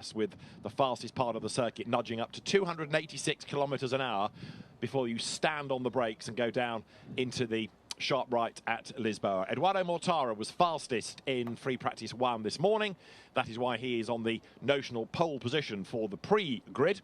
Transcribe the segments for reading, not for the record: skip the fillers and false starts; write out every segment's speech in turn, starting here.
progress, with the fastest part of the circuit nudging up to 286 kilometres an hour before you stand on the brakes and go down into the sharp right at Lisboa. Eduardo Mortara was fastest in free practice 1 this morning. That is why he is on the notional pole position for the pre-grid,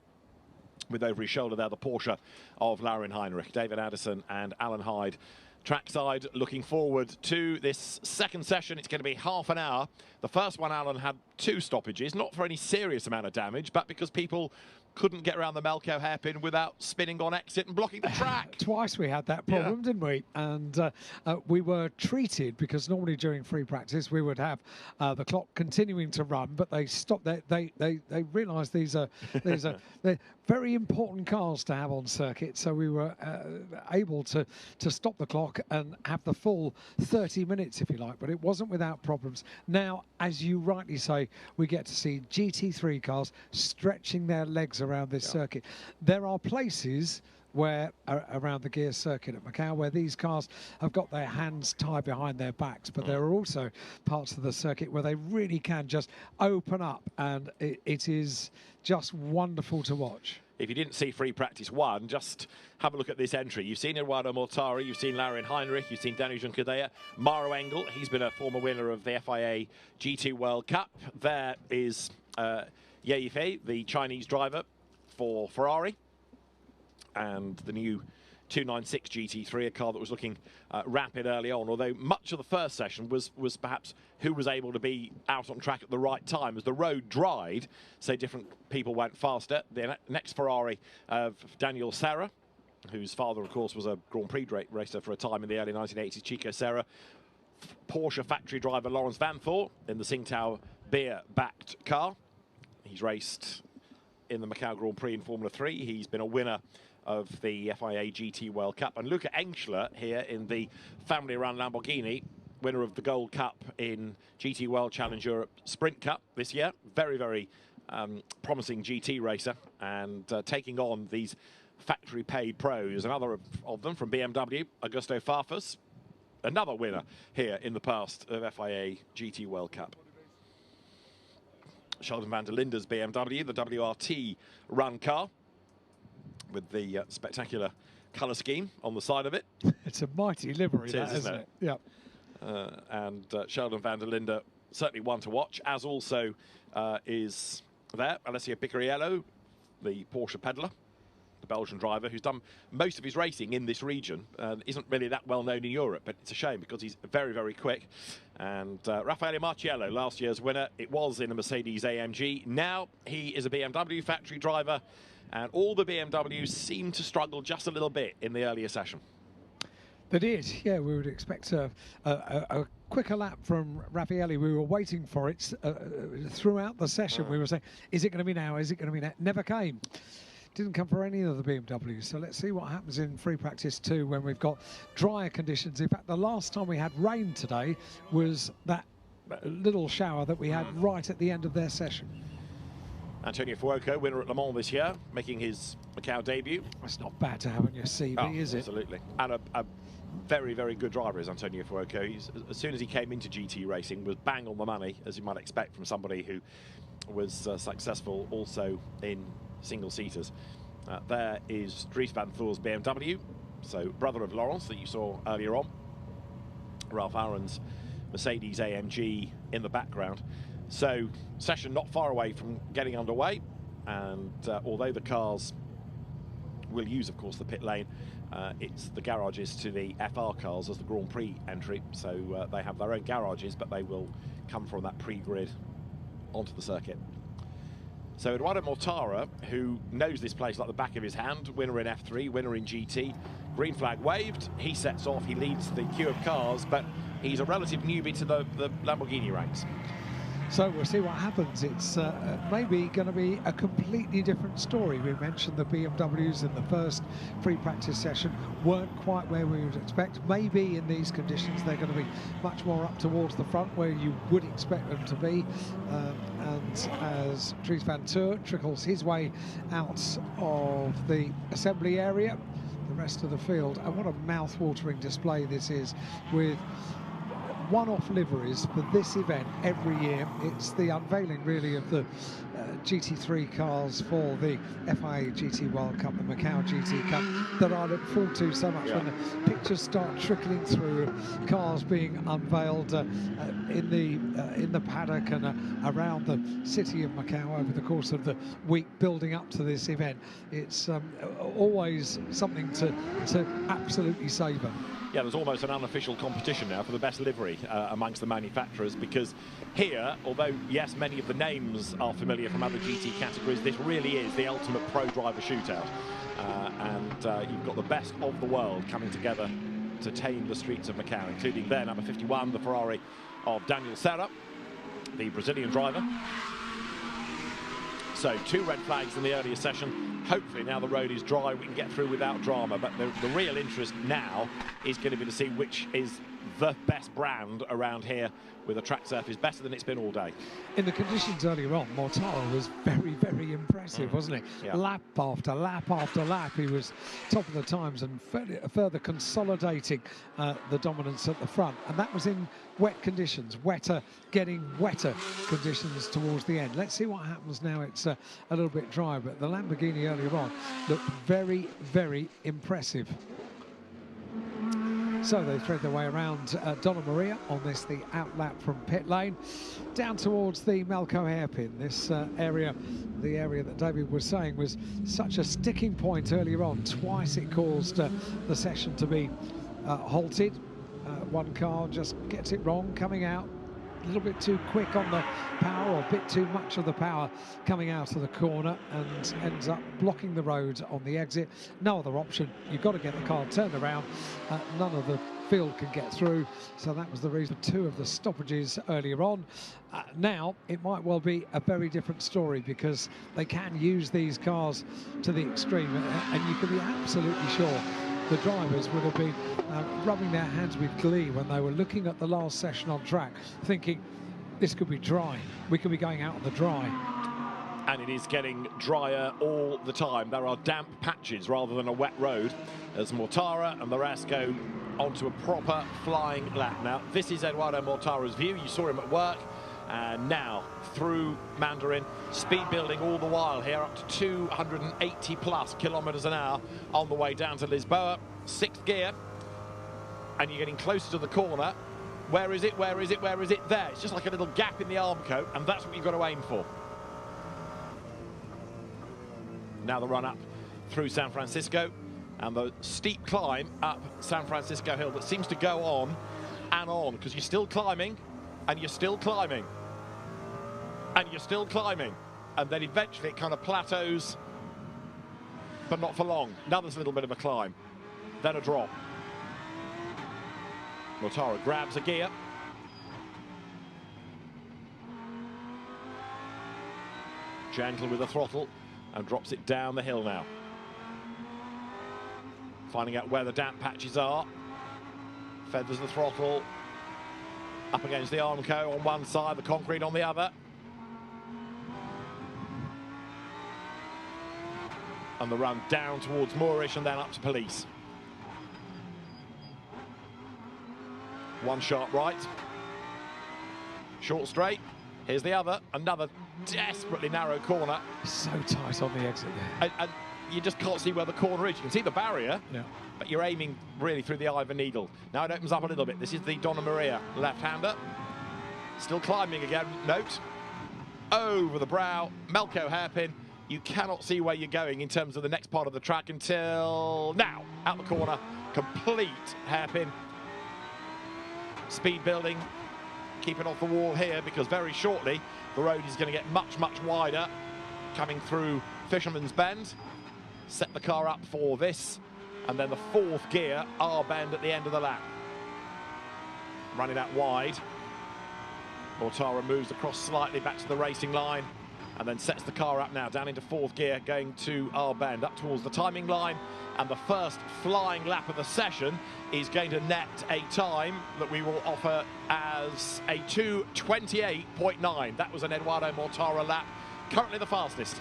with over his shoulder there the Porsche of Laurin Heinrich. David Addison and Alan Hyde trackside, looking forward to this second session. It's going to be half an hour. The first one, Alan, had 2 stoppages, not for any serious amount of damage, but because people couldn't get around the Melco hairpin without spinning on exit and blocking the track. Twice we had that problem, didn't we? And we were treated, because normally during free practice we would have the clock continuing to run, but they stopped. They realised these are they're very important cars to have on circuit, so we were able to stop the clock and have the full 30 minutes, if you like. But it wasn't without problems. Now, as you rightly say, we get to see GT3 cars stretching their legs around this circuit. There are places where around the gear circuit at Macau where these cars have got their hands tied behind their backs, but there are also parts of the circuit where they really can just open up, and it is just wonderful to watch. If you didn't see free practice 1, just have a look at this entry. You've seen Eduardo Mortara, you've seen Laurin Heinrich, you've seen Daniel Juncadella, Maro Engel. He's been a former winner of the FIA GT World Cup. There is Ye Yifei, the Chinese driver for Ferrari, and the new 296 GT3, a car that was looking rapid early on, although much of the first session was perhaps who was able to be out on track at the right time. As the road dried, so different people went faster. The next Ferrari of Daniel Serra, whose father, of course, was a Grand Prix racer for a time in the early 1980s, Chico Serra. Porsche factory driver Lawrence Vanthoor in the Tsingtao beer-backed car. He's raced in the Macau Grand Prix in Formula 3. He's been a winner of the FIA GT World Cup. And Luca Engschler here in the family-run Lamborghini, winner of the Gold Cup in GT World Challenge Europe Sprint Cup this year. Very, very promising GT racer, and taking on these factory-paid pros. Another of them from BMW, Augusto Farfus, another winner here in the past of FIA GT World Cup. Sheldon van der Linde's BMW, the WRT run car, with the spectacular colour scheme on the side of it. It's a mighty livery, isn't it? Yeah. And Sheldon van der Linde, certainly one to watch, as also is there Alessio Picariello, the Porsche peddler, the Belgian driver, who's done most of his racing in this region. Isn't really that well known in Europe, but it's a shame because he's very, very quick. And Raffaele Marciello, last year's winner, it was in a Mercedes AMG. Now he is a BMW factory driver, and all the BMWs seem to struggle just a little bit in the earlier session. They did, yeah. We would expect a quicker lap from Raffaele. We were waiting for it throughout the session. We were saying, is it going to be now? Is it going to be now? Never came. Didn't come for any of the BMWs. So let's see what happens in free practice 2 when we've got drier conditions. In fact, the last time we had rain today was that little shower that we had right at the end of their session. Antonio Fuoco, winner at Le Mans this year, making his Macau debut. That's not bad to have on your CV, is it? Absolutely. And a very, very good driver is Antonio Fuoco. He's, as soon as he came into GT racing, was bang on the money, as you might expect from somebody who was successful also in single-seaters. There is Dries van Thoor's BMW, so brother of Lawrence that you saw earlier on. Ralph Aaron's Mercedes AMG in the background. So, session not far away from getting underway, and although the cars will use, of course, the pit lane, it's the garages to the FR cars as the Grand Prix entry, so they have their own garages, but they will come from that pre-grid onto the circuit. So Eduardo Mortara, who knows this place like the back of his hand, winner in F3, winner in GT, green flag waved, he sets off, he leads the queue of cars, but he's a relative newbie to the Lamborghini ranks. So we'll see what happens. It's maybe going to be a completely different story. We mentioned the BMWs in the first free practice session weren't quite where we would expect. Maybe in these conditions they're going to be much more up towards the front where you would expect them to be. And as Dries van Thoor trickles his way out of the assembly area, the rest of the field, and what a mouth-watering display this is, with one-off liveries for this event every year. It's the unveiling, really, of the GT3 cars for the FIA GT World Cup, the Macau GT Cup, that I look forward to so much. When the pictures start trickling through, cars being unveiled in the paddock and around the city of Macau over the course of the week building up to this event. It's always something to absolutely savour. Yeah, there's almost an unofficial competition now for the best livery amongst the manufacturers, because here, although, yes, many of the names are familiar from other GT categories, this really is the ultimate pro driver shootout. You've got the best of the world coming together to tame the streets of Macau, including there, number 51, the Ferrari of Daniel Serra, the Brazilian driver. So 2 red flags in the earlier session. Hopefully now the road is dry, we can get through without drama, but the real interest now is going to be to see which is the best brand around here with a track surface better than it's been all day. In the conditions earlier on, Mortara was very, very impressive, wasn't he? Yeah. Lap after lap after lap, he was top of the times and further consolidating the dominance at the front. And that was in wet conditions, getting wetter conditions towards the end. Let's see what happens now. It's a little bit dry, but the Lamborghini earlier on looked very, very impressive. So they thread their way around Donna Maria on this, the outlap from pit lane, down towards the Macau hairpin. This area, the area that David was saying was such a sticking point earlier on. Twice it caused the session to be halted. One car just gets it wrong, coming out a little bit too quick on the power, or a bit too much of the power coming out of the corner, and ends up blocking the road on the exit. No other option. You've got to get the car turned around. None of the field can get through, so that was the reason for 2 of the stoppages earlier on. Now it might well be a very different story, because they can use these cars to the extreme, and you can be absolutely sure the drivers would have been rubbing their hands with glee when they were looking at the last session on track, thinking this could be dry. We could be going out on the dry. And it is getting drier all the time. There are damp patches rather than a wet road, as Mortara and the rest go onto a proper flying lap. Now, this is Eduardo Mortara's view. You saw him at work. And now through Mandarin, speed building all the while here, up to 280 plus kilometers an hour on the way down to Lisboa. 6th gear, and you're getting closer to the corner. Where is it? Where is it? Where is it? There. It's just like a little gap in the arm coat, and that's what you've got to aim for. Now the run up through San Francisco, and the steep climb up San Francisco Hill that seems to go on and on, because you're still climbing, and you're still climbing, and you're still climbing, and then eventually it kind of plateaus, but not for long. Now there's a little bit of a climb, then a drop. Mortara grabs a gear. Gentle with the throttle, and drops it down the hill now. Finding out where the damp patches are. Feathers the throttle. Up against the Armco on one side, the concrete on the other. And the run down towards Moorish and then up to Police. One sharp right. Short straight. Here's the other. Another desperately narrow corner. So tight on the exit there. And you just can't see where the corner is. You can see the barrier, but you're aiming really through the eye of a needle. Now it opens up a little bit. This is the Donna Maria left-hander. Still climbing again, note. Over the brow, Macau hairpin. You cannot see where you're going in terms of the next part of the track until now. Out the corner, complete hairpin. Speed building, keeping off the wall here, because very shortly the road is going to get much, much wider. Coming through Fisherman's Bend. Set the car up for this, and then the 4th gear, R-bend at the end of the lap. Running out wide. Mortara moves across slightly back to the racing line, and then sets the car up now down into 4th gear, going to R-bend up towards the timing line. And the first flying lap of the session is going to net a time that we will offer as a 2:28.9. That was an Eduardo Mortara lap, currently the fastest.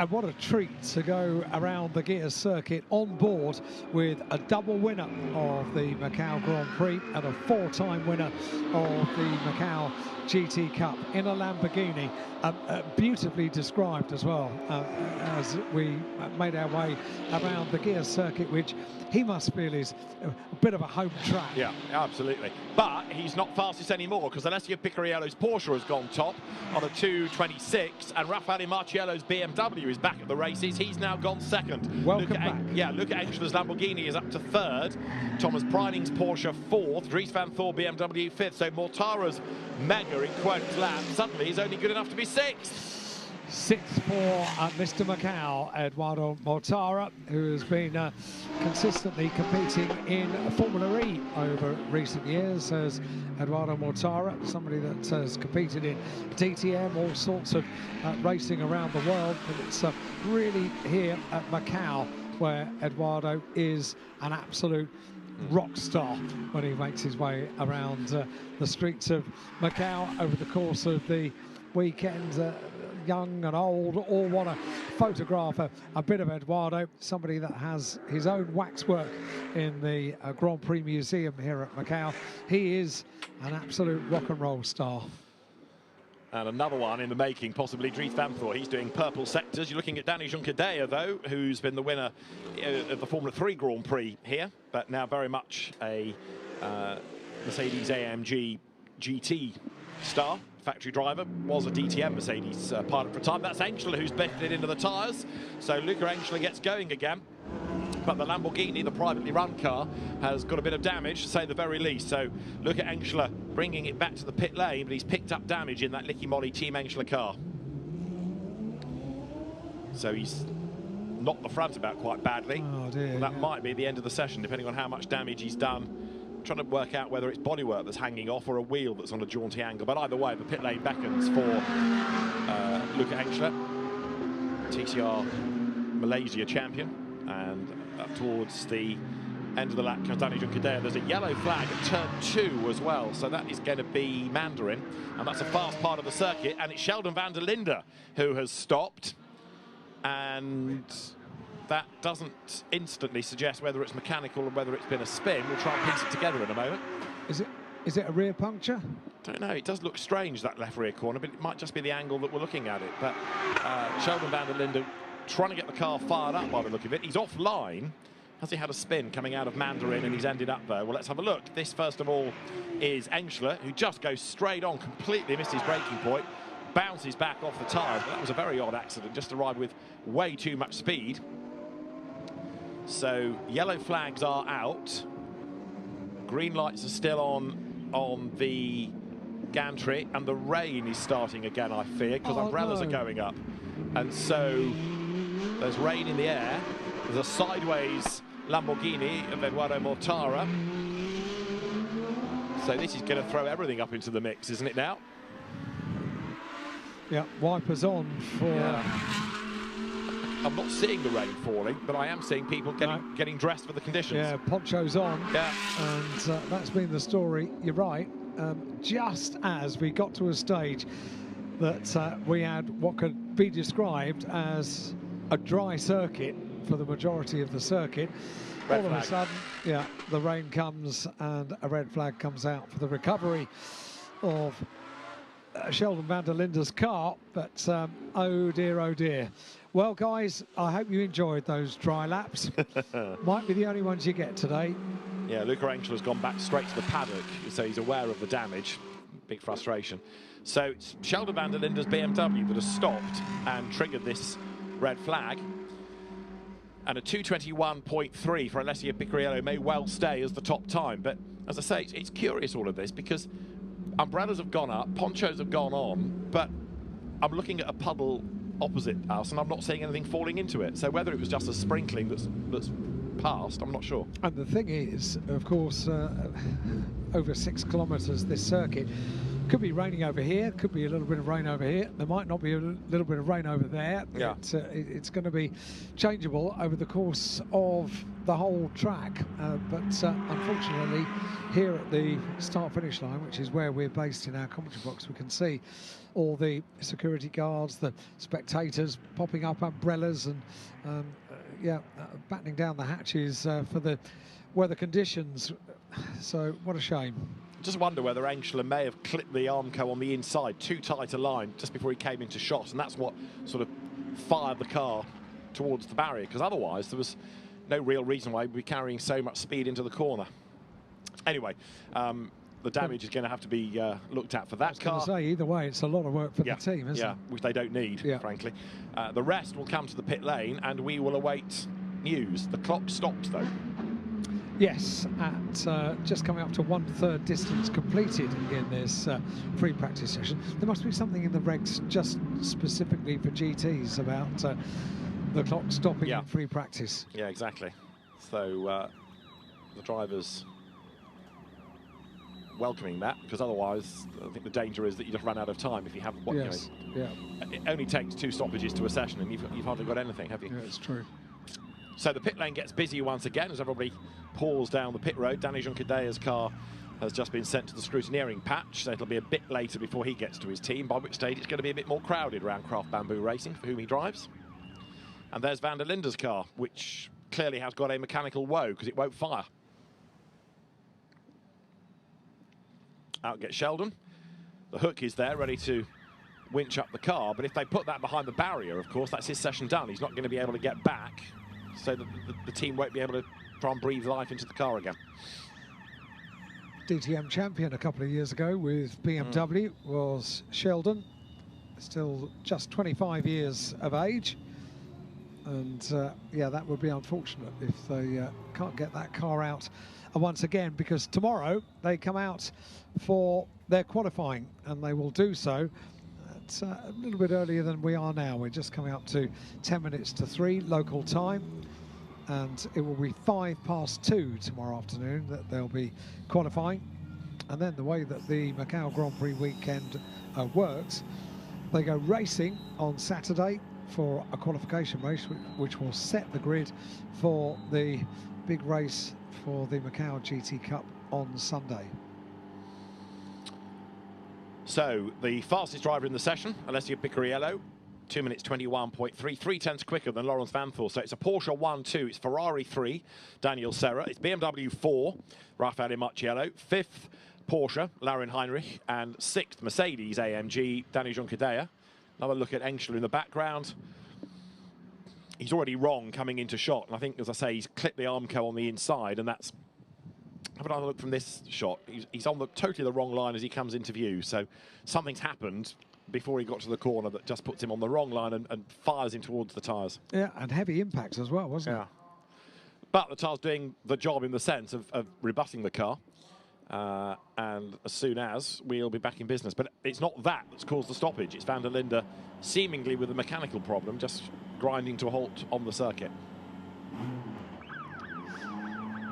And what a treat to go around the gear circuit on board with a double winner of the Macau Grand Prix and a 4-time winner of the Macau GT Cup in a Lamborghini. Beautifully described as well, as we made our way around the gear circuit, which he must feel is a bit of a home track. Yeah, absolutely. But he's not fastest anymore, because Alessio Picariello's Porsche has gone top on a 2:26, and Raffaele Marciello's BMW is back at the races. He's now gone second. Welcome back. Yeah, Luca Engela's Lamborghini is up to third. Thomas Preining's Porsche fourth. Dries van Thor BMW fifth. So Mortara's Mega in quotes lap suddenly is only good enough to be sixth. Sixth for Mr. Macau, Eduardo Mortara, who has been consistently competing in Formula E over recent years, as Eduardo Mortara, somebody that has competed in DTM, all sorts of racing around the world, but it's really here at Macau where Eduardo is an absolute rock star when he makes his way around the streets of Macau over the course of the weekend. Young and old all want to photograph a bit of Eduardo, somebody that has his own waxwork in the Grand Prix Museum here at Macau. He is an absolute rock and roll star. And another one in the making, possibly Dries van Thor. He's doing purple sectors. You're looking at Danny Juncadella, though, who's been the winner of the Formula 3 Grand Prix here, but now very much a Mercedes AMG GT star. Factory driver, was a DTM Mercedes pilot for a time. That's Engela who's bedded it into the tyres. So Luca Engela gets going again. But the Lamborghini, the privately run car, has got a bit of damage, to say the very least. So Luca Engela bringing it back to the pit lane, but he's picked up damage in that Licky Moly Team Engela car. So he's knocked the front about quite badly. Oh dear, that might be the end of the session, depending on how much damage he's done. Trying to work out whether it's bodywork that's hanging off or a wheel that's on a jaunty angle. But either way, the pit lane beckons for Luca Engela, TCR Malaysia champion. And up towards the end of the lap comes Danny Juncadella. There's a yellow flag at turn 2 as well, so that is going to be Mandarin, and that's a fast part of the circuit. And it's Sheldon van der Linde who has stopped, and that doesn't instantly suggest whether it's mechanical or whether it's been a spin. We'll try and piece it together in a moment. Is it a rear puncture? Don't know. It does look strange, that left rear corner, but it might just be the angle that we're looking at it. But Sheldon van der Linde trying to get the car fired up by the look of it. He's offline. Has he had a spin coming out of Mandarin and he's ended up there? Well, let's have a look. This, first of all, is Engela, who just goes straight on, completely missed his braking point, bounces back off the tyres. But that was a very odd accident, just arrived with way too much speed. So yellow flags are out. Green lights are still on the gantry, and the rain is starting again, I fear, because umbrellas are going up. And so there's rain in the air. There's a sideways Lamborghini of Eduardo Mortara. So this is going to throw everything up into the mix, isn't it now? Yeah, wipers on for... Yeah. I'm not seeing the rain falling, but I am seeing people getting dressed for the conditions. Yeah, ponchos on. Yeah. And that's been the story. You're right. Just as we got to a stage that we had what could be described as a dry circuit for the majority of the circuit, all of a sudden, yeah, the rain comes and a red flag comes out for the recovery of Sheldon van der Linde's car. But oh dear. Well, guys, I hope you enjoyed those dry laps. Might be the only ones you get today. Yeah, Luca Engela's gone back straight to the paddock, so he's aware of the damage. Big frustration. So it's Sheldon van der Linde's BMW that has stopped and triggered this red flag. And a 2:21.3 for Alessio Picariello may well stay as the top time. But as I say, it's curious, all of this, because umbrellas have gone up, ponchos have gone on, but I'm looking at a puddle opposite us, and I'm not seeing anything falling into it. So whether it was just a sprinkling that's passed, I'm not sure. And the thing is, of course, over 6 kilometres this circuit, Could be raining over here, could be a little bit of rain over here. There might not be a little bit of rain over there. Yeah. It's going to be changeable over the course of the whole track. But unfortunately, here at the start-finish line, which is where we're based in our commentary box, we can see all the security guards, the spectators popping up umbrellas and battening down the hatches for the weather conditions. So what a shame. Just wonder whether Engstler may have clipped the Armco on the inside too tight a line just before he came into shot, and that's what sort of fired the car towards the barrier, because otherwise there was no real reason why he'd be carrying so much speed into the corner. Anyway, the damage is going to have to be looked at for that car. I was going to say, either way, it's a lot of work for the team, isn't it? Which they don't need, frankly. The rest will come to the pit lane, and we will await news. The clock stopped, though. Yes, at just coming up to 1/3 distance completed in this free practice session. There must be something in the regs just specifically for GTs about the clock stopping in free practice. Yeah, exactly. So the drivers welcoming that, because otherwise I think the danger is that you just run out of time if you have what it only takes 2 stoppages to a session and you've hardly got anything, have you? Yeah, it's true. So the pit lane gets busy once again as everybody pours down the pit road. Danny Juncadella's car has just been sent to the scrutineering patch, so it'll be a bit later before he gets to his team, by which stage it's going to be a bit more crowded around Craft Bamboo Racing, for whom he drives. And there's Van der Linde's car, which clearly has got a mechanical woe because it won't fire. Out gets Sheldon. The hook is there, ready to winch up the car, but if they put that behind the barrier, of course, that's his session done. He's not going to be able to get back, so the team won't be able to try and breathe life into the car again. DTM champion a couple of years ago with BMW was Sheldon, still just 25 years of age. And yeah, that would be unfortunate if they can't get that car out once again, because tomorrow they come out for their qualifying, and they will do so at a little bit earlier than we are now. We're just coming up to 10 minutes to 3 local time, and it will be 2:05 tomorrow afternoon that they'll be qualifying. And then the way that the Macau Grand Prix weekend works, they go racing on Saturday for a qualification race, which will set the grid for the big race for the Macau GT Cup on Sunday. So the fastest driver in the session, Alessio Picariello, 2 minutes 21.3, 3/10 quicker than Lawrence Vanthor. So it's a Porsche 1-2, it's Ferrari 3, Daniel Serra, it's BMW 4, Raffaele Marciello, 5th Porsche, Laurin Heinrich, and 6th Mercedes AMG, Danny Juncadella. Another look at Engstler in the background. He's already wrong coming into shot, and I think, as I say, he's clipped the Armco on the inside, and that's... Have another look from this shot. He's on totally the wrong line as he comes into view, so something's happened before he got to the corner that just puts him on the wrong line and fires him towards the tyres. Yeah, and heavy impacts as well, wasn't it? But the tyre's doing the job in the sense of rebutting the car. And as soon as, we'll be back in business. But it's not that that's caused the stoppage. It's Van der Linde, seemingly with a mechanical problem, just grinding to a halt on the circuit.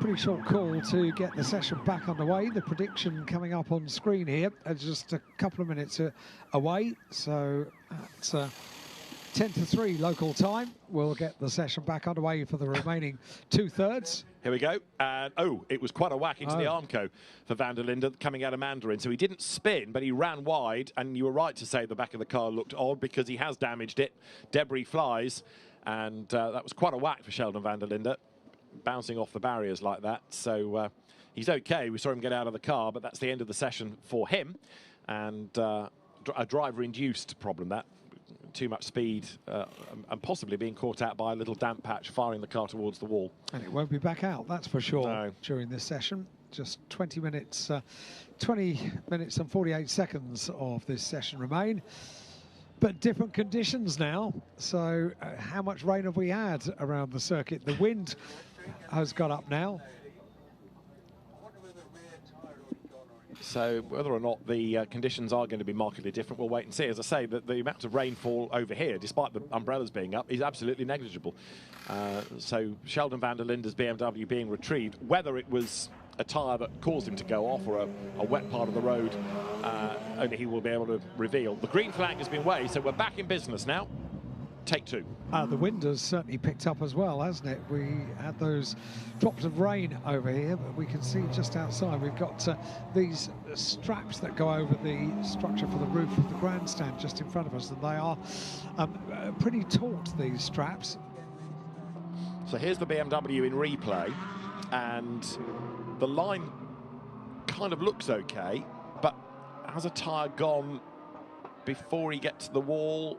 Pretty short call to get the session back underway. The prediction coming up on screen here, just a couple of minutes away. So at 2:50 local time, we'll get the session back underway for the remaining 2/3. Here we go. And oh, it was quite a whack into the Armco for Van der Linde coming out of Mandarin. So he didn't spin, but he ran wide. And you were right to say the back of the car looked odd because he has damaged it. Debris flies. And that was quite a whack for Sheldon Van der Linde, bouncing off the barriers like that. So he's okay. We saw him get out of the car, but that's the end of the session for him. And a driver-induced problem, that. Too much speed and possibly being caught out by a little damp patch, firing the car towards the wall. And it won't be back out, that's for sure, during this session. Just 20 minutes and 48 seconds of this session remain. But different conditions now. So how much rain have we had around the circuit? The wind has got up now. So whether or not the conditions are going to be markedly different, we'll wait and see. As I say, the amount of rainfall over here, despite the umbrellas being up, is absolutely negligible. So Sheldon Van der Linde's BMW being retrieved, whether it was a tyre that caused him to go off, or a wet part of the road, only he will be able to reveal. The green flag has been waved, so we're back in business now. Take two. The wind has certainly picked up as well, hasn't it? We had those drops of rain over here, but we can see just outside we've got these straps that go over the structure for the roof of the grandstand just in front of us, and they are pretty taut, these straps. So here's the BMW in replay, and the line kind of looks okay, but has a tyre gone before he gets to the wall?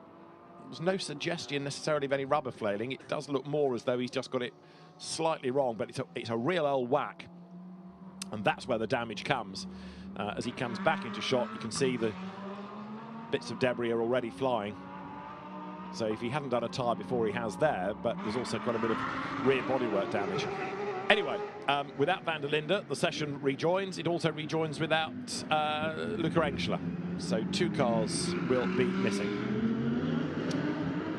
There's no suggestion necessarily of any rubber flailing. It does look more as though he's just got it slightly wrong, but it's a real old whack, and that's where the damage comes. As he comes back into shot, you can see the bits of debris are already flying. So if he hadn't done a tyre before, he has there, but there's also quite a bit of rear bodywork damage. Anyway, without Van der Linde, the session rejoins. It also rejoins without Luca Engschler. So 2 cars will be missing.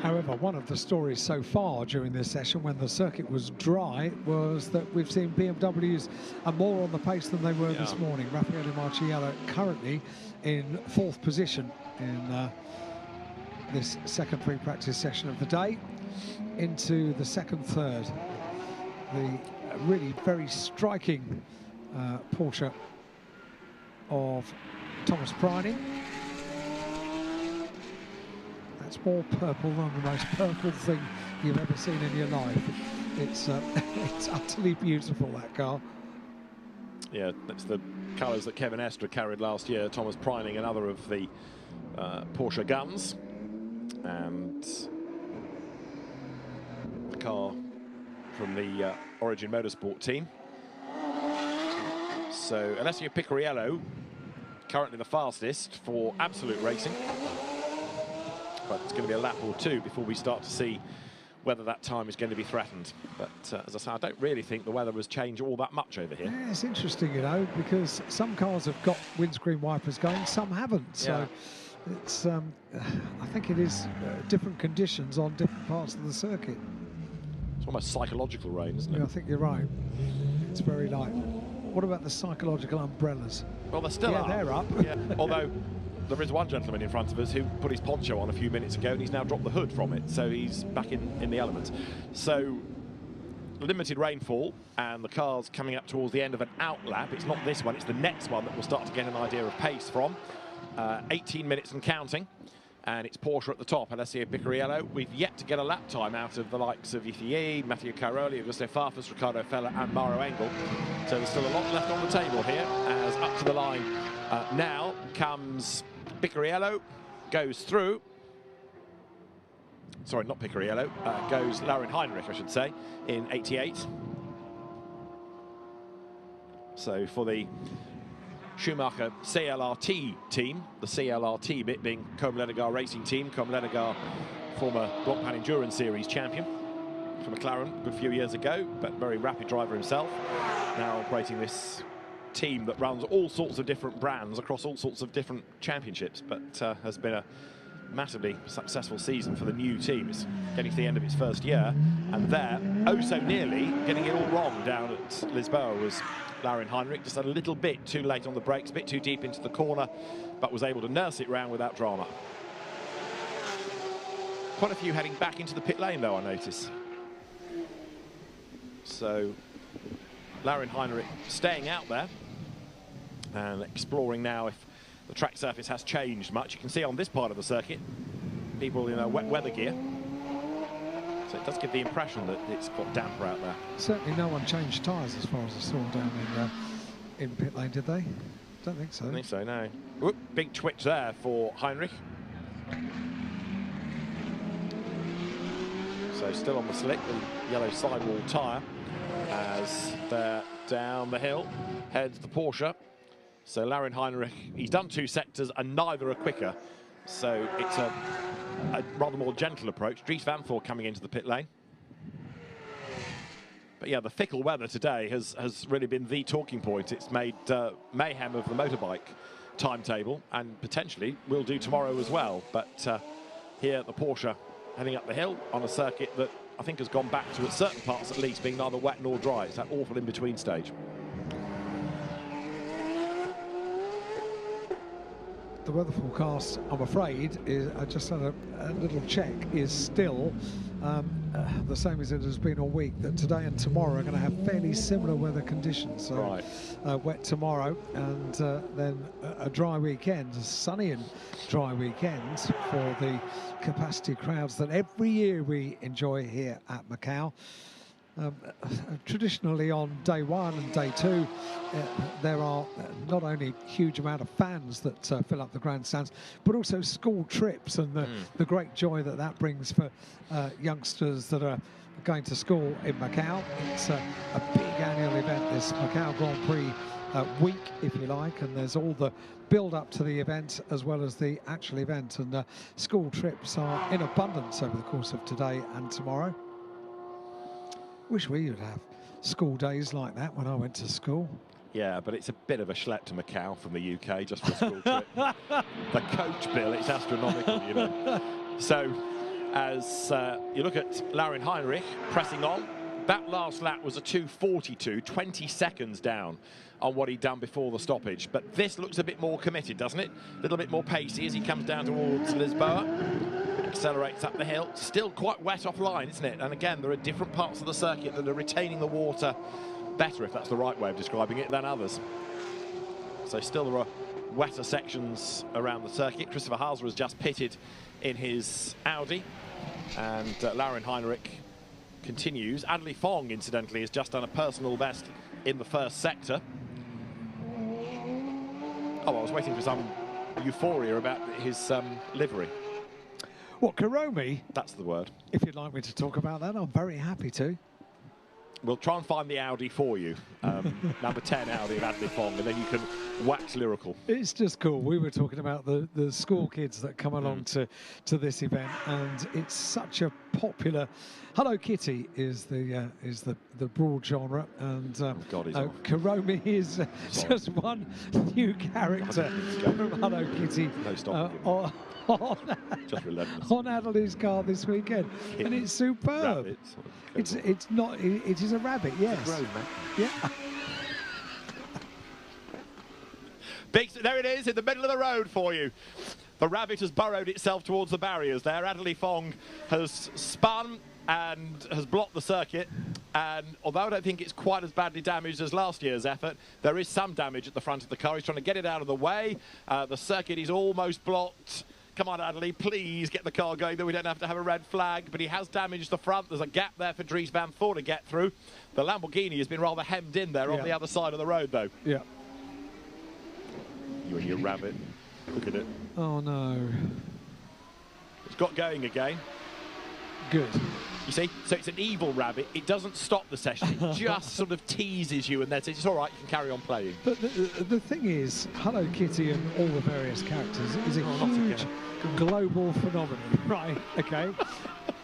However, one of the stories so far during this session, when the circuit was dry, was that we've seen BMWs are more on the pace than they were this morning. Raffaele Marciello currently in 4th position in this second free practice session of the day, into the second third. The really very striking Porsche of Thomas Preining. It's more purple than the most purple thing you've ever seen in your life. It's it's utterly beautiful, that car. Yeah, that's the colours that Kevin Estre carried last year. Thomas Preining, another of the Porsche guns, and the car from the Origin Motorsport team. So Alessio Picariello, currently the fastest for absolute racing. But it's going to be a lap or 2 before we start to see whether that time is going to be threatened. But as I say, I don't really think the weather has changed all that much over here. Yeah, it's interesting, you know, because some cars have got windscreen wipers going, some haven't. So it's, I think it is different conditions on different parts of the circuit. It's almost psychological rain, isn't it? Yeah, I think you're right. It's very light. What about the psychological umbrellas? Well, they're still up. Yeah, they're up. Yeah. Although there is one gentleman in front of us who put his poncho on a few minutes ago, and he's now dropped the hood from it, so he's back in the element. So limited rainfall, and the car's coming up towards the end of an out lap. It's not this one, it's the next one that we'll start to get an idea of pace from. 18 minutes and counting, and it's Porsche at the top, Alessio Picariello. We've yet to get a lap time out of the likes of Ithier, Matteo Caroli, Augusto Farfus, Ricardo Fella and Mauro Engel. So there's still a lot left on the table here, as up to the line now comes Picariello, goes through. Sorry, not Picariello, goes Laurin Heinrich, I should say, in 88. So for the Schumacher CLRT team, the CLRT bit being Comme-Lenegar Racing Team, Comme-Lenegar, former Blancpain Endurance Series champion for McLaren a good few years ago, but very rapid driver himself, now operating this team that runs all sorts of different brands across all sorts of different championships, but has been a massively successful season for the new team. It's getting to the end of its first year, and there, oh so nearly, getting it all wrong down at Lisboa was Laurin Heinrich, just a little bit too late on the brakes, a bit too deep into the corner, but was able to nurse it round without drama. Quite a few heading back into the pit lane though, I notice. So Laurin Heinrich staying out there and exploring now if the track surface has changed much. You can see on this part of the circuit, people in wet weather gear. So it does give the impression that it's got damper out there. Certainly no one changed tyres as far as I saw down in pit lane, did they? Don't think so. I don't think so, no. Whoop, big twitch there for Heinrich. So still on the slick, the yellow sidewall tyre as they're down the hill, heads the Porsche. So Laurin Heinrich, he's done 2 sectors and neither are quicker. So it's a rather more gentle approach. Dries Van Voor coming into the pit lane. But yeah, the fickle weather today has really been the talking point. It's made mayhem of the motorbike timetable, and potentially will do tomorrow as well. But here the Porsche heading up the hill on a circuit that I think has gone back to, at certain parts at least, being neither wet nor dry. It's that awful in-between stage. the weather forecast, I'm afraid, is I just had a little check, is still the same as it has been all week, that today and tomorrow are going to have fairly similar weather conditions. So right. Wet tomorrow, and then a dry weekend, a sunny and dry weekend for the capacity crowds that every year we enjoy here at Macau. Traditionally on day one and day two, there are not only huge amount of fans that fill up the grandstands, but also school trips, and the great joy that that brings for youngsters that are going to school in Macau. It's a big annual event, this Macau Grand Prix week, if you like, and there's all the build up to the event as well as the actual event, and school trips are in abundance over the course of today and tomorrow. Wish we would have school days like that when I went to school. Yeah, but it's a bit of a schlep to Macau from the UK just for a school trip. The coach bill, it's astronomical, you know. So, as you look at Laurin Heinrich pressing on, that last lap was a 2:42, 20 seconds down on what he'd done before the stoppage. But this looks a bit more committed, doesn't it? A little bit more pacey as he comes down towards Lisboa. Accelerates up the hill. Still quite wet offline, isn't it? And again, there are different parts of the circuit that are retaining the water better, if that's the right way of describing it, than others. So still there are wetter sections around the circuit. Christopher Haase has just pitted in his Audi, and Laurin Heinrich continues. Adley Fong, incidentally, has just done a personal best in the first sector. Oh, I was waiting for some euphoria about his livery. What, Kuromi? That's the word. If you'd like me to talk about that, I'm very happy to. We'll try and find the Audi for you. Number 10 Audi of Adley Fong, and then you can wax lyrical. It's just cool. We were talking about the school kids that come along to this event, and it's such a popular. Hello Kitty is the broad genre, and Kuromi is just one new character from Hello Kitty. No stop. Just relentless. On Adelaide's car this weekend, and it's superb. Rabbits. It's not. It is a rabbit. Yes. It's grown, man. Yeah. There it is in the middle of the road for you. The rabbit has burrowed itself towards the barriers there. Adley Fong has spun and has blocked the circuit, and although I don't think it's quite as badly damaged as last year's effort, there is some damage at the front of the car. He's trying to get it out of the way. The circuit is almost blocked. Come on, Adley, please get the car going, then we don't have to have a red flag. But he has damaged the front. There's a gap there for Dries van Voort to get through. The Lamborghini has been rather hemmed in there on the other side of the road, though. Yeah. You and your rabbit. Look at it. Oh, no. It's got going again. Good. You see? So it's an evil rabbit. It doesn't stop the session. It just sort of teases you and then says, it's all right, you can carry on playing. But the thing is, Hello Kitty and all the various characters is a huge global phenomenon, right? Okay.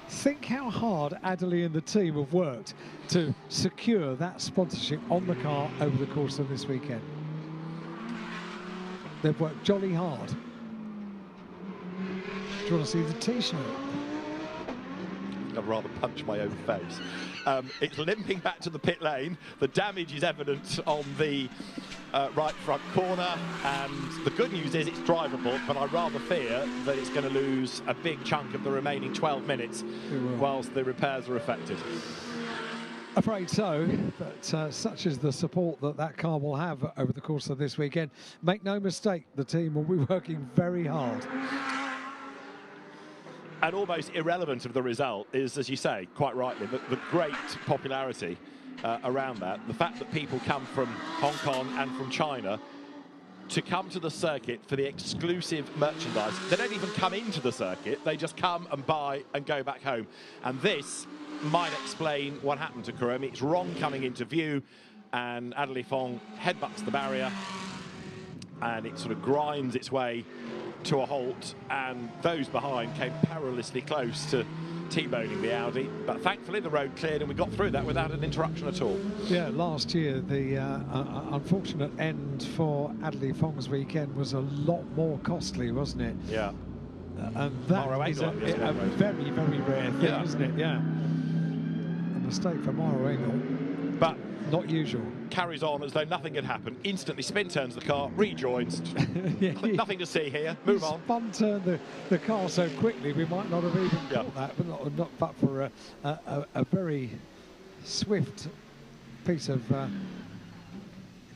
Think how hard Adley and the team have worked to secure that sponsorship on the car over the course of this weekend. They've worked jolly hard. Do you want to see the T-shirt? I'd rather punch my own face. It's limping back to the pit lane. The damage is evident on the right front corner, and the good news is it's drivable, but I rather fear that it's going to lose a big chunk of the remaining 12 minutes whilst the repairs are effected. Afraid so, but such is the support that car will have over the course of this weekend. Make no mistake, the team will be working very hard. And almost irrelevant of the result is, as you say, quite rightly, the great popularity around that. The fact that people come from Hong Kong and from China to come to the circuit for the exclusive merchandise. They don't even come into the circuit, they just come and buy and go back home. And this might explain what happened to Kuromi. It's wrong coming into view, and Adley Fong headbutts the barrier, and it sort of grinds its way to a halt, and those behind came perilously close to T-boning the Audi, but thankfully the road cleared and we got through that without an interruption at all. Yeah, last year the unfortunate end for Adley Fong's weekend was a lot more costly, wasn't it? Yeah. And that is a very, very rare thing, isn't it? Yeah. A mistake for Mauro Engel. But Not usual. Carries on as though nothing had happened. Instantly spin turns the car, rejoins. Yeah, nothing to see here. Move on. Spun turned the car so quickly we might not have even caught that, but for a very swift piece of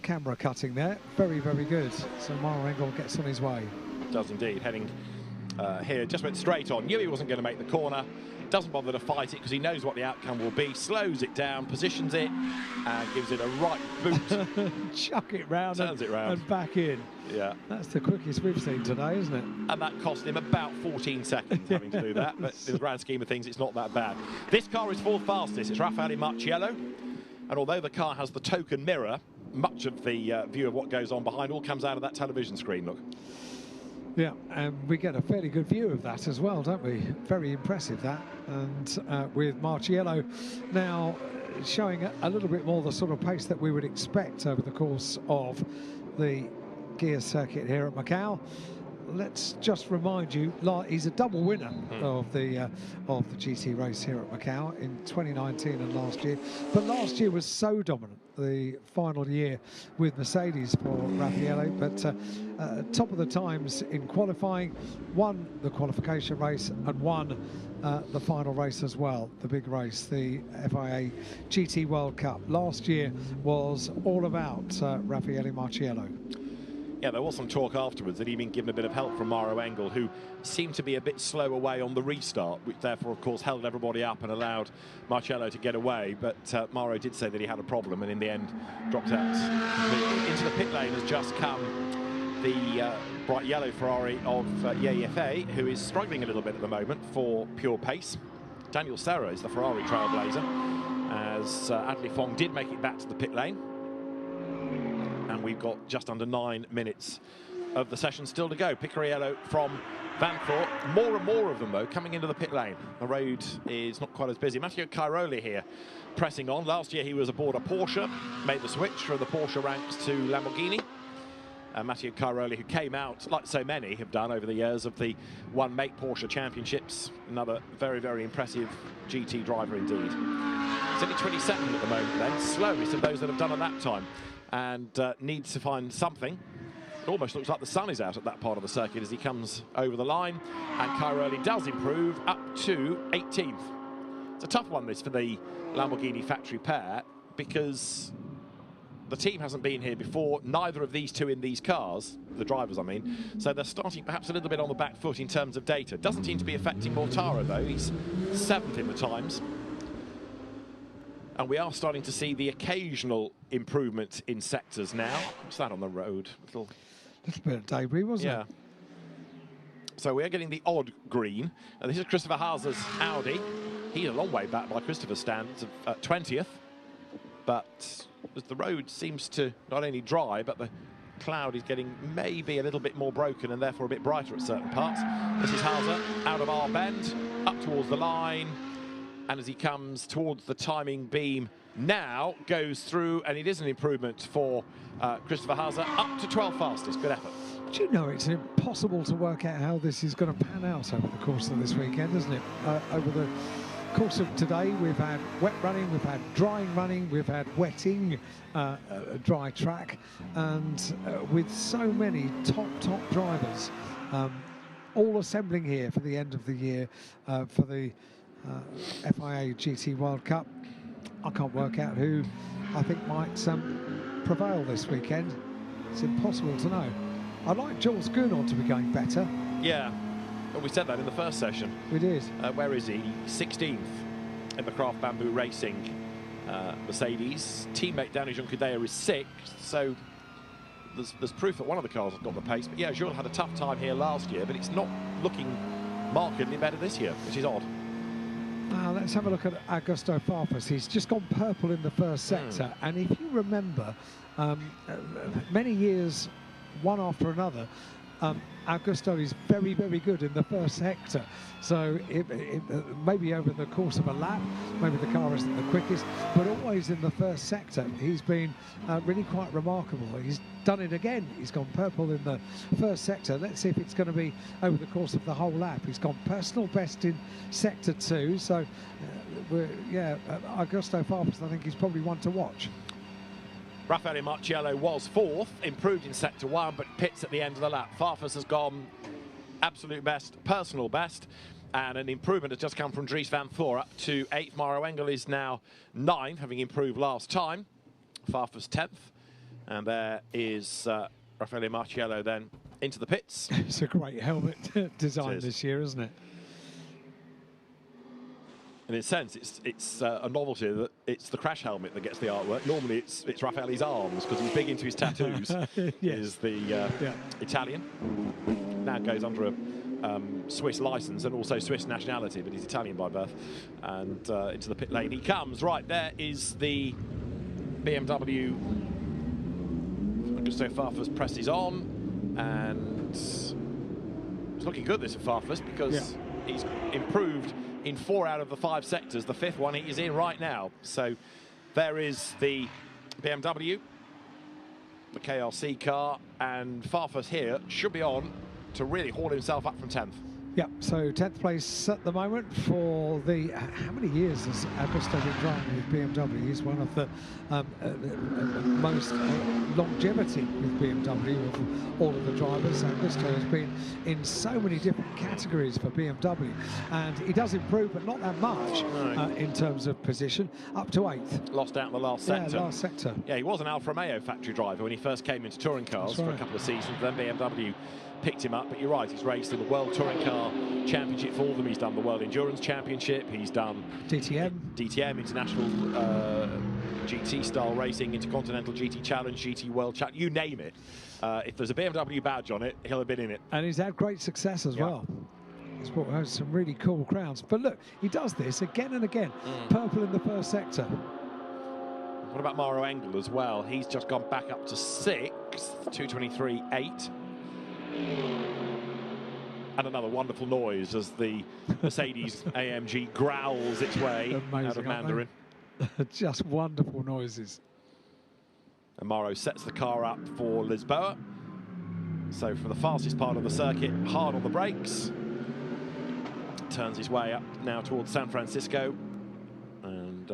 camera cutting there. Very, very good. So Mara Engel gets on his way. Does indeed. Heading here, just went straight on. Knew he wasn't going to make the corner. Doesn't bother to fight it because he knows what the outcome will be. Slows it down, positions it, and gives it a right boot. Chuck it round. Turns it round. And back in. Yeah. That's the quickest we've seen today, isn't it? And that cost him about 14 seconds having to do that. But in the grand scheme of things, it's not that bad. This car is fourth fastest. It's Raffaele Marciello. And although the car has the token mirror, much of the view of what goes on behind all comes out of that television screen, look. Yeah, and we get a fairly good view of that as well, don't we? Very impressive, that. And with Marciello now showing a little bit more the sort of pace that we would expect over the course of the gear circuit here at Macau. Let's just remind you, he's a double winner of the GT race here at Macau in 2019 and last year. But last year was so dominant, the final year with Mercedes for Raffaele. But top of the times in qualifying, won the qualification race and won the final race as well, the big race, the FIA GT World Cup. Last year was all about Raffaele Marciello. Yeah, there was some talk afterwards that he'd been given a bit of help from Mauro Engel, who seemed to be a bit slow away on the restart, which therefore, of course, held everybody up and allowed Marciello to get away. But Mauro did say that he had a problem and in the end dropped out completely. Into the pit lane has just come the bright yellow Ferrari of EFA, who is struggling a little bit at the moment for pure pace. Daniel Serra is the Ferrari trailblazer, as Adley Fong did make it back to the pit lane. And we've got just under 9 minutes of the session still to go. Picariello from Vanthorpe. More and more of them, though, coming into the pit lane. The road is not quite as busy. Matteo Cairoli here pressing on. Last year he was aboard a Porsche, made the switch from the Porsche ranks to Lamborghini. Matteo Cairoli, who came out, like so many have done over the years, of the One Make Porsche Championships. Another very, very impressive GT driver indeed. He's only 22nd at the moment then, slowest of those that have done at that time. And needs to find something. It almost looks like the sun is out at that part of the circuit as he comes over the line. And Cairoli does improve up to 18th. It's a tough one, this, for the Lamborghini factory pair, because the team hasn't been here before, neither of these two in these cars, the drivers I mean, so they're starting perhaps a little bit on the back foot in terms of data. Doesn't seem to be affecting Mortara, though. He's 7th in the times. And we are starting to see the occasional improvement in sectors now. What's that on the road? Little bit of debris, wasn't it? So we're getting the odd green. And this is Christopher Haaser's Audi. He's a long way back by Christopher's standards of 20th. But as the road seems to not only dry, but the cloud is getting maybe a little bit more broken and therefore a bit brighter at certain parts. This is Haaser out of our bend, up towards the line. And as he comes towards the timing beam now, goes through, and it is an improvement for Christopher Haaser, up to 12th fastest. Good effort. Do you know, it's impossible to work out how this is going to pan out over the course of this weekend, isn't it? Over the course of today, we've had wet running, we've had drying running, we've had wetting, dry track, and with so many top drivers all assembling here for the end of the year for the FIA GT World Cup. I can't work out who I think might prevail this weekend. It's impossible to know. I'd like Jules Gounod to be going better. Yeah, well, we said that in the first session. We did. Where is he? 16th in the Craft Bamboo Racing Mercedes. Teammate Danny Juncadella is 6th, so there's proof that one of the cars has got the pace. But yeah, Jules had a tough time here last year, but it's not looking markedly better this year, which is odd. Now let's have a look at Augusto Farfus. He's just gone purple in the first sector, and if you remember, many years, one after another, Augusto is very, very good in the first sector. So maybe over the course of a lap, maybe the car isn't the quickest, but always in the first sector, he's been really quite remarkable. He's done it again. He's gone purple in the first sector. Let's see if it's going to be over the course of the whole lap. He's gone personal best in sector 2. So, yeah, Augusto Farfus, I think he's probably one to watch. Raffaele Marciello was fourth, improved in sector one, but pits at the end of the lap. Farfus has gone absolute best, personal best, and an improvement has just come from Dries van Voor up to 8th. Mauro Engel is now 9th, having improved last time. Farfus 10th, and there is Raffaele Marciello then into the pits. It's a great helmet design this year, isn't it? In a sense, it's a novelty that it's the crash helmet that gets the artwork. Normally, it's Raffaele's arms, because he's big into his tattoos. Yes. Is the Italian. Now goes under a Swiss license and also Swiss nationality, but he's Italian by birth. And into the pit lane he comes. Right, there is the BMW. Augusto Farfus presses on, and it's looking good, this for Farfus, because he's improved in 4 out of the 5 sectors. The 5th one he is in right now. So there is the BMW, the KRC car, and Farfus here should be on to really haul himself up from 10th. Yeah, so 10th place at the moment for the... How many years has Augusto been driving with BMW? He's one of the most longevity with BMW of all of the drivers. Augusto has been in so many different categories for BMW, and he does improve, but not that much in terms of position, up to 8th. Lost out in the last sector. Yeah, last sector. Yeah, he was an Alfa Romeo factory driver when he first came into touring cars for a couple of seasons. Then BMW picked him up, but you're right, he's raced in the World Touring Car Championship for them. He's done the World Endurance Championship. He's done DTM, International GT style racing, Intercontinental GT Challenge, GT World Challenge, you name it. If there's a BMW badge on it, he'll have been in it. And he's had great success as well. He's brought home some really cool crowns. But look, he does this again and again. Purple in the first sector. What about Mauro Engel as well? He's just gone back up to 6th, 2:23.8. And another wonderful noise as the Mercedes AMG growls its way out of Mandarin. Just wonderful noises. And Mauro sets the car up for Lisboa. So for the fastest part of the circuit, hard on the brakes. Turns his way up now towards San Francisco. And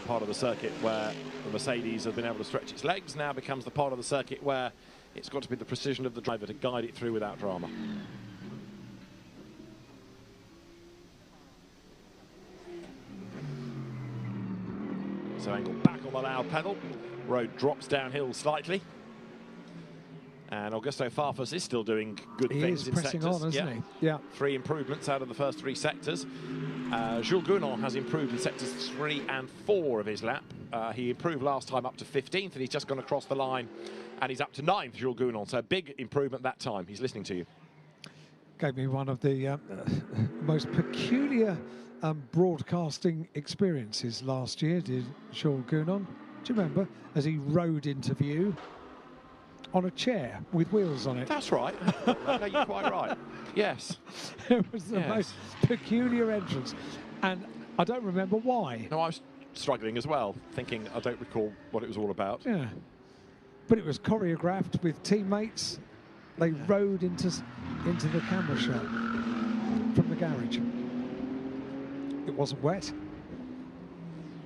part of the circuit where the Mercedes has been able to stretch its legs now becomes the part of the circuit where it's got to be the precision of the driver to guide it through without drama. So Engel back on the loud pedal. Road drops downhill slightly. And Augusto Farfus is still doing good things in sectors. He is pressing on, isn't he? Yeah. 3 improvements out of the first 3 sectors. Jules Gounon has improved in sectors 3 and 4 of his lap. He improved last time up to 15th, and he's just gone across the line, and he's up to 9th, Jules Gounon. So big improvement that time. He's listening to you. Gave me one of the most peculiar broadcasting experiences last year, did Jules Gounon. Do you remember, as he rode into view on a chair with wheels on it? That's right. No, you're quite right. Yes. It was the most peculiar entrance, and I don't remember why. No, I was struggling as well, thinking I don't recall what it was all about. Yeah. But it was choreographed with teammates. They rode into the camera shot from the garage. It wasn't wet.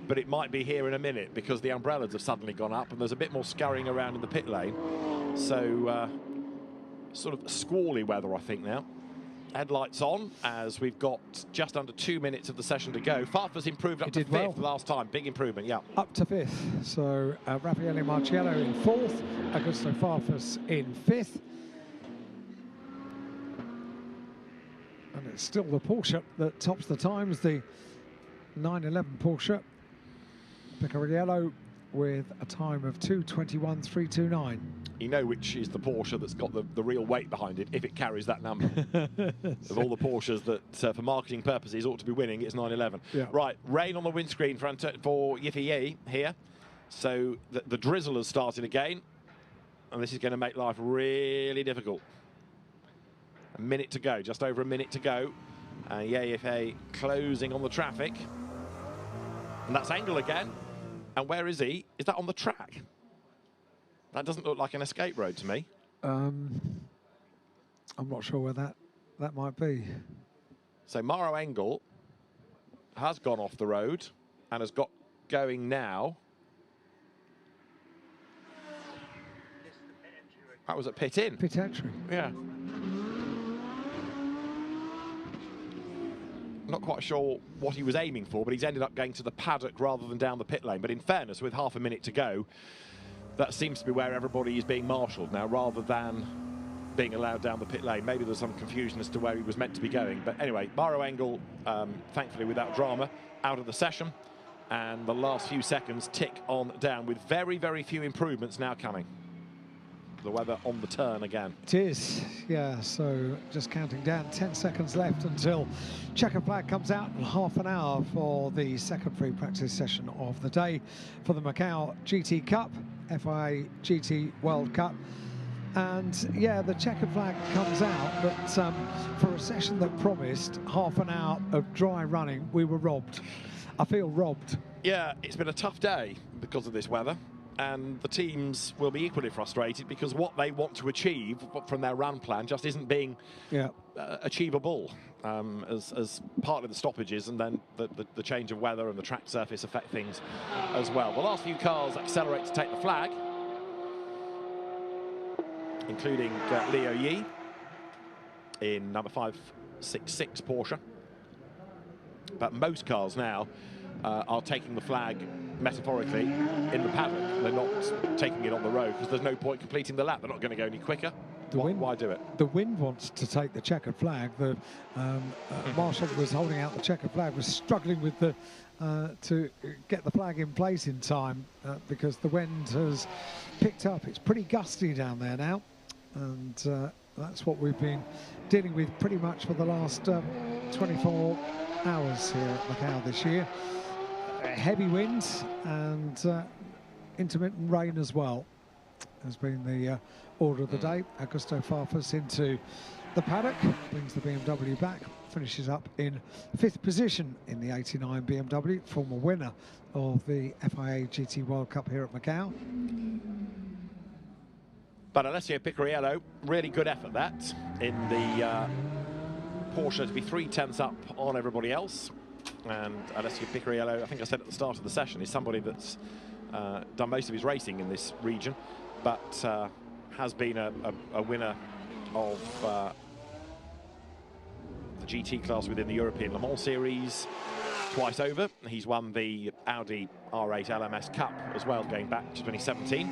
But it might be here in a minute because the umbrellas have suddenly gone up and there's a bit more scurrying around in the pit lane. So sort of squally weather, I think, now. Headlights on as we've got just under 2 minutes of the session to go. Farfus improved up to 5th last time. Big improvement, yeah. Up to 5th. So Raffaele Marciello in 4th, Augusto Farfus in 5th. And it's still the Porsche that tops the times, the 911 Porsche. Picariello with a time of 2:21.329. You know which is the Porsche that's got the real weight behind it, if it carries that number. Of all the Porsches that, for marketing purposes, ought to be winning, it's 911. Yeah. Right, rain on the windscreen for Yiffy here. So the drizzle has started again, and this is going to make life really difficult. A minute to go, just over a minute to go. Yiffy closing on the traffic. And that's Engel again. And where is he? Is that on the track? That doesn't look like an escape road to me. I'm not sure where that might be. So Mauro Engel has gone off the road and has got going now That was at pit in. Pit entry. Yeah. Not quite sure what he was aiming for, but he's ended up going to the paddock rather than down the pit lane. But in fairness, with half a minute to go, that seems to be where everybody is being marshalled now, rather than being allowed down the pit lane. Maybe there's some confusion as to where he was meant to be going. But anyway, Mauro Engel, thankfully without drama, out of the session. And the last few seconds tick on down, with very, very few improvements now coming. The weather on the turn again. It is, yeah, so just counting down, 10 seconds left until checkered flag comes out, and half an hour for the second free practice session of the day for the Macau GT Cup, FIA GT World Cup. And yeah, the checkered flag comes out, but for a session that promised half an hour of dry running, we were robbed. I feel robbed. Yeah, it's been a tough day because of this weather. And the teams will be equally frustrated because what they want to achieve from their run plan just isn't being achievable as part of the stoppages, and then the change of weather and the track surface affect things as well. The last few cars accelerate to take the flag, including Leo Yi in number 566 Porsche. But most cars now are taking the flag metaphorically in the paddock. They're not taking it on the road because there's no point completing the lap. They're not going to go any quicker. Why do it? The wind wants to take the checkered flag. The marshal was holding out the checkered flag, was struggling with the to get the flag in place in time because the wind has picked up. It's pretty gusty down there now, and that's what we've been dealing with pretty much for the last 24 hours here at Macau this year. Heavy winds and intermittent rain as well has been the order of the day. Augusto Farfus into the paddock, brings the BMW back, finishes up in 5th position in the 89 BMW, former winner of the FIA GT World Cup here at Macau. But Alessio Picariello, really good effort that in the Porsche to be 3/10 up on everybody else. And Alessio Picariello, I think I said at the start of the session, is somebody that's done most of his racing in this region, but has been a winner of the GT class within the European Le Mans Series twice over. He's won the Audi R8 LMS Cup as well, going back to 2017.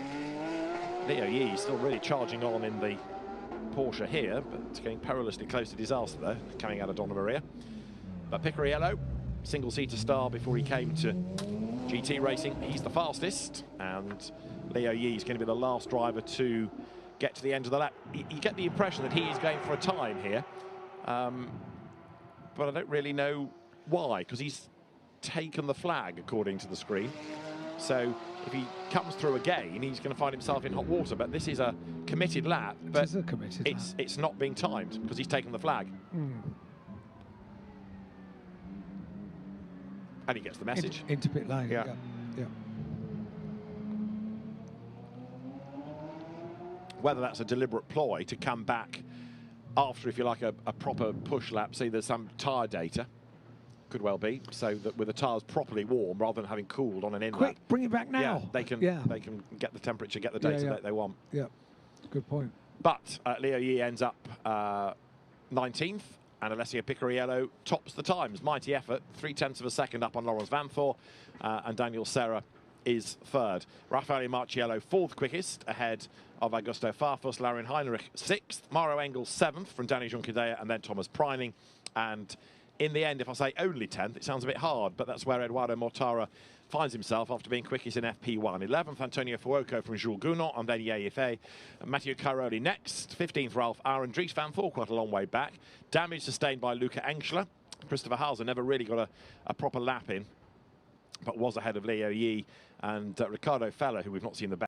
Leo Yi still really charging on in the Porsche here, but getting perilously close to disaster though, coming out of Donna Maria. But Picariello, single-seater star before he came to GT racing. He's the fastest, and Leo Yi is going to be the last driver to get to the end of the lap. You get the impression that he is going for a time here, but I don't really know why, because he's taken the flag according to the screen. So if he comes through again, he's going to find himself in hot water. But this is a committed lap, but it's not being timed because he's taken the flag. And he gets the message. Into pit lane. Yeah. Whether that's a deliberate ploy to come back after, if you like, a proper push lap, see there's some tyre data, could well be, so that with the tyres properly warm rather than having cooled on an in lap. Quick, bring it back now. Yeah, they can get the temperature, get the data that they want. Yeah, good point. But Leo Yi ends up 19th, and Alessio Picariello tops the times. Mighty effort, 0.3 of a second up on Lawrence Vanthoor, and Daniel Serra is third. Raffaele Marciello, 4th quickest, ahead of Augusto Farfus. Laurin Heinrich, 6th. Mauro Engel, 7th from Danny Junqueira, and then Thomas Preining. And in the end, if I say only 10th, it sounds a bit hard, but that's where Eduardo Mortara finds himself after being quickest in FP1. 11th, Antonio Fuoco from Jules Gounon, and then Yeye. Matteo Caroli next. 15th, Ralph Aaron. Dries Van Voort quite a long way back. Damage sustained by Luca Engschler. Christopher Hauser never really got a proper lap in, but was ahead of Leo Yi and Ricardo Feller, who we've not seen the best.